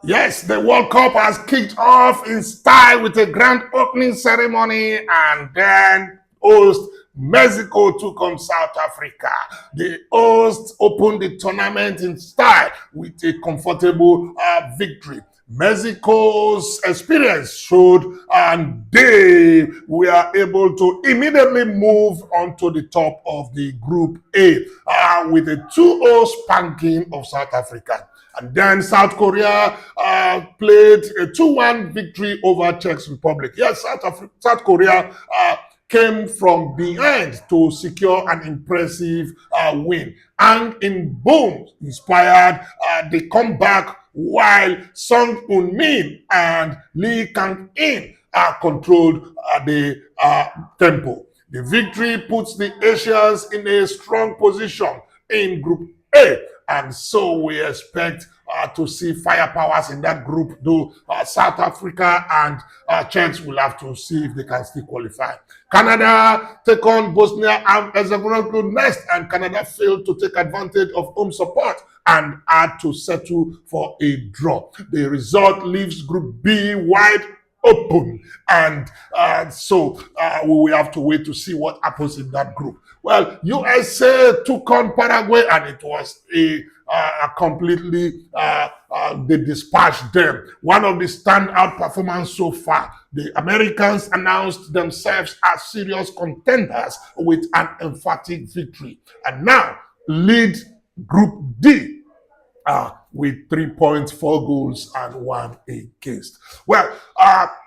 Yes, the World Cup has kicked off in style with a grand opening ceremony, and then host Mexico took on South Africa. The hosts opened the tournament in style with a comfortable victory. Mexico's experience showed, and they were able to immediately move on to the top of the Group A with a 2-0 spanking of South Africa. And then South Korea played a 2-1 victory over Czech Republic. Yes, South Korea came from behind to secure an impressive win. And in boom, inspired the comeback while Song Eun-min and Lee Kang-in controlled the tempo. The victory puts the Asians in a strong position in Group A, and so we expect to see firepowers in that group, though South Africa and Czechs will have to see if they can still qualify. Canada take on Bosnia and Herzegovina next, and Canada failed to take advantage of home support and had to settle for a draw. The result leaves Group B wide open, and so we will have to wait to see what happens in that group. Well, USA took on Paraguay, and it was a completely they dispatched them. One of the standout performances so far. The Americans announced themselves as serious contenders with an emphatic victory, and now lead Group D with 3 points, 4 goals, and 1 against. Well,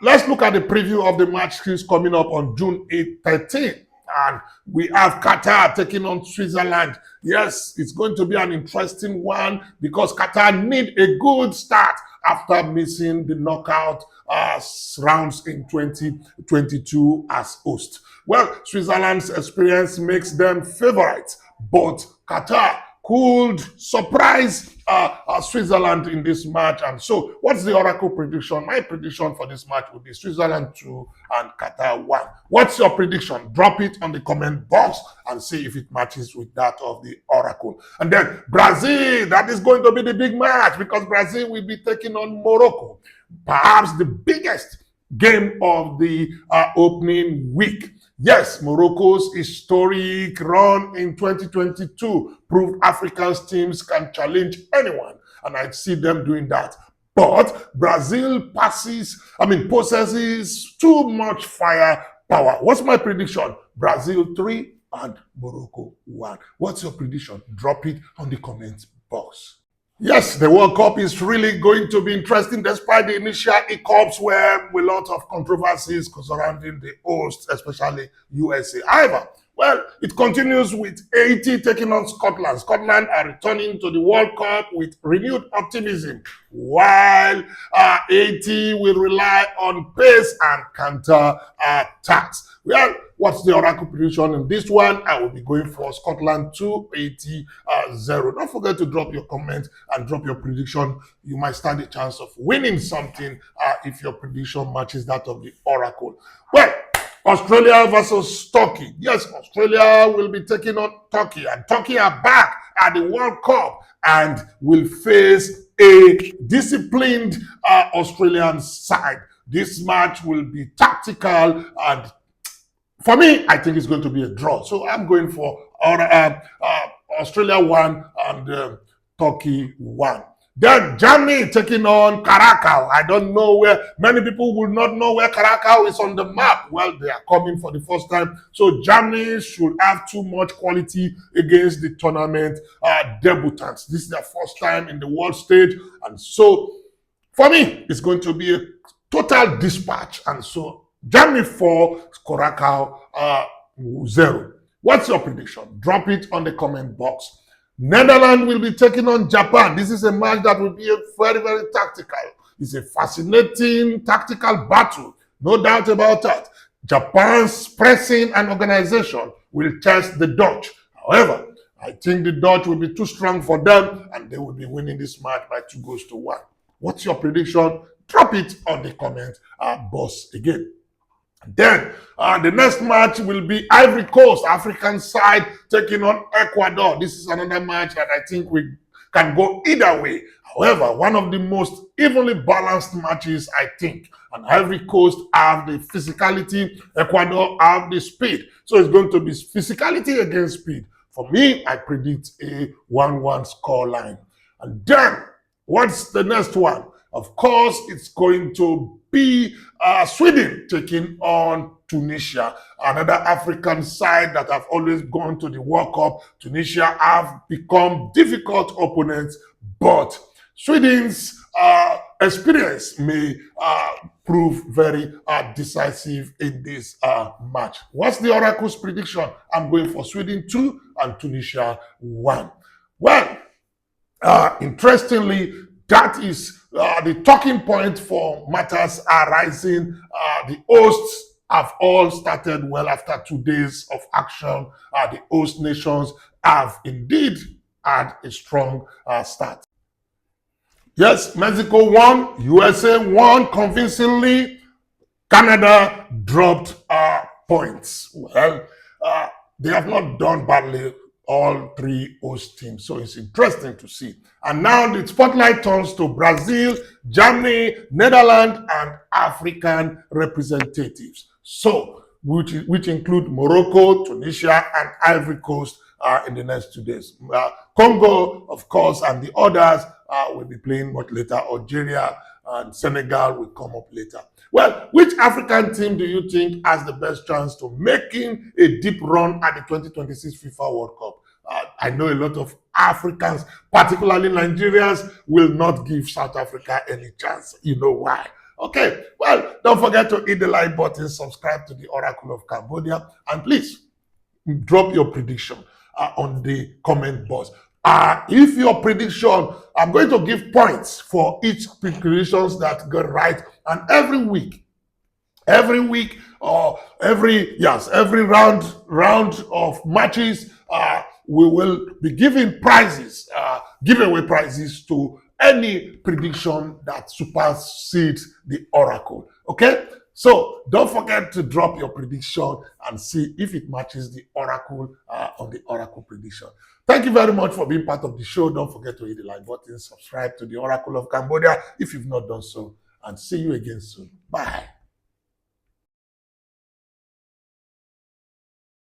let's look at the preview of the match coming up on June 13. And we have Qatar taking on Switzerland. Yes, it's going to be an interesting one because Qatar need a good start after missing the knockout rounds in 2022 as host. Well, Switzerland's experience makes them favorites, but Qatar could surprise Switzerland in this match. And so, what's the Oracle prediction? My prediction for this match would be Switzerland 2 and Qatar 1. What's your prediction? Drop it on the comment box and see if it matches with that of the Oracle. And then Brazil, that is going to be the big match because Brazil will be taking on Morocco. Perhaps the biggest game of the opening week. Yes, Morocco's historic run in 2022 proved African teams can challenge anyone, and I see them doing that. But Brazil possesses too much firepower. What's my prediction? Brazil 3 and Morocco 1. What's your prediction? Drop it on the comment box. Yes, the World Cup is really going to be interesting despite the initial hiccups where a lot of controversies surrounding the host, especially USA. However, well, it continues with Haiti taking on Scotland. Scotland are returning to the World Cup with renewed optimism, while Haiti will rely on pace and counter attacks. Well, what's the Oracle prediction in this one? I will be going for Scotland 2, Haiti 0. Don't forget to drop your comment and drop your prediction. You might stand a chance of winning something if your prediction matches that of the Oracle. Well, Australia versus Turkey. Yes, Australia will be taking on Turkey, and Turkey are back at the World Cup and will face a disciplined Australian side. This match will be tactical, and for me, I think it's going to be a draw. So I'm going for Australia 1 and Turkey 1. Then Germany taking on Caracas. I don't know where, many people will not know where Caracas is on the map. Well, they are coming for the first time. So Germany should have too much quality against the tournament debutants. This is their first time in the world stage. And so for me, it's going to be a total dispatch. And so Germany 4, Caracas 0. What's your prediction? Drop it on the comment box. Netherlands will be taking on Japan. This is a match that will be very, very tactical. It's a fascinating tactical battle, no doubt about that. Japan's pressing and organization will test the Dutch. However, I think the Dutch will be too strong for them, and they will be winning this match by 2-1. What's your prediction? Drop it on the comment box again. Then the next match will be Ivory Coast, African side, taking on Ecuador. This is another match that I think we can go either way. However, one of the most evenly balanced matches, I think. And Ivory Coast have the physicality, Ecuador have the speed. So it's going to be physicality against speed. For me, I predict a 1-1 score line. And then, what's the next one? Of course, it's going to be Sweden taking on Tunisia, another African side that have always gone to the World Cup. Tunisia have become difficult opponents, but Sweden's experience may prove very decisive in this match. What's the Oracle's prediction? I'm going for Sweden 2 and Tunisia 1. Well, interestingly, that is the talking point for matters arising. The hosts have all started well after 2 days of action. The host nations have indeed had a strong start. Yes, Mexico won, USA won convincingly, Canada dropped points. Well, they have not done badly, all three host teams. So it's interesting to see. And now the spotlight turns to Brazil, Germany, Netherlands, and African representatives. So, which include Morocco, Tunisia, and Ivory Coast in the next 2 days. Congo, of course, and the others will be playing much later. Algeria and Senegal will come up later. Well, which African team do you think has the best chance to making a deep run at the 2026 FIFA World Cup? I know a lot of Africans, particularly Nigerians, will not give South Africa any chance. You know why? Okay, well, don't forget to hit the like button, subscribe to the Oracle of Cambodia, and please drop your prediction on the comment box. If your prediction, I'm going to give points for each predictions that got right, and every week or every round of matches, we will be giving prizes, giveaway prizes to any prediction that supersedes the Oracle. Okay? So don't forget to drop your prediction and see if it matches the Oracle on the Oracle prediction. Thank you very much for being part of the show. Don't forget to hit the like button, subscribe to the Oracle of Cambodia if you've not done so, and see you again soon. Bye.